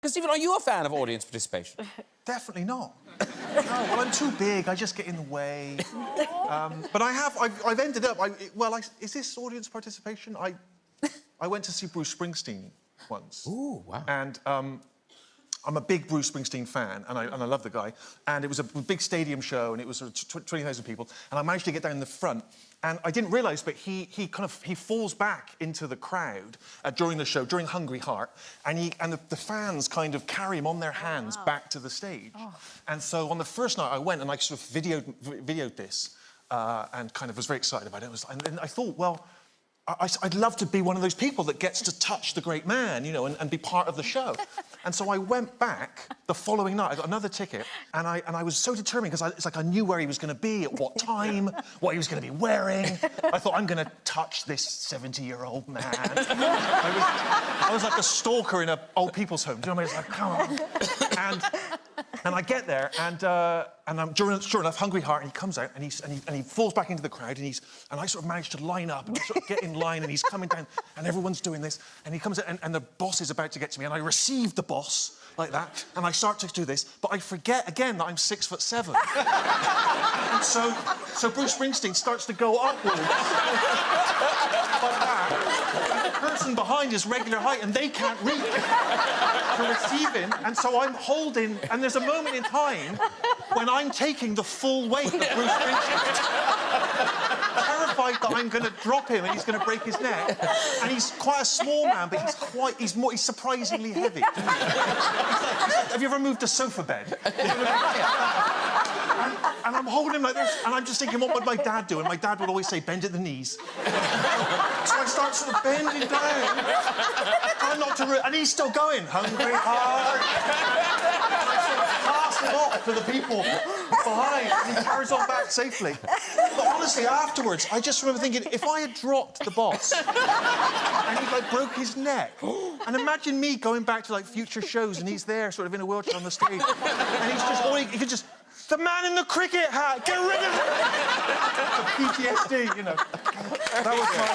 Because, Stephen, are you a fan of audience participation? Definitely not. No, well, I'm too big. I just get in the way. But I've ended up... is this audience participation? I went to see Bruce Springsteen once. Ooh, wow. And I'm a big Bruce Springsteen fan, and I love the guy. And it was a big stadium show, and it was sort of 20,000 people. And I managed to get down in the front. And I didn't realise, but he falls back into the crowd during the show, during Hungry Heart, and the fans kind of carry him on their hands back to the stage. Oh. And so on the first night I went and I sort of videoed this and kind of was very excited about it. And I thought, well, I'd love to be one of those people that gets to touch the great man, you know, and be part of the show. And so I went back the following night. I got another ticket, and I was so determined because it's like I knew where he was going to be, at what time, what he was going to be wearing. I thought, I'm going to touch this 70-year-old man. I was like a stalker in an old people's home. Do you know what I mean? It's like, come on. And I get there, and I'm sure enough, Hungry Heart, and he comes out, and he falls back into the crowd, and I sort of managed to line up, and I sort of get in line, and he's coming down, and everyone's doing this, and he comes out, and the boss is about to get to me, and I receive the boss like that, and I start to do this, but I forget again that I'm 6'7". And so Bruce Springsteen starts to go upwards like that. The person behind is regular height, and they can't reach to receive him, and so I'm holding, and there's a moment in time when I'm taking the full weight of Bruce Springsteen. Terrified that I'm going to drop him and he's going to break his neck. And he's quite a small man, but he's surprisingly heavy. He's like, have you ever moved a sofa bed? And I'm holding him like this, and I'm just thinking, what would my dad do? And my dad would always say, bend at the knees. So I start sort of bending down, trying not to... And he's still going, Hungry Heart. And I sort of pass it off to the people behind, and he carries on back safely. But honestly, afterwards, I just remember thinking, if I had dropped the boss and he, like, broke his neck, and imagine me going back to, like, future shows, and he's there, sort of in a wheelchair on the stage, and he's just... he could just... The man in the cricket hat! Get rid of it! The PTSD, you know. That was my...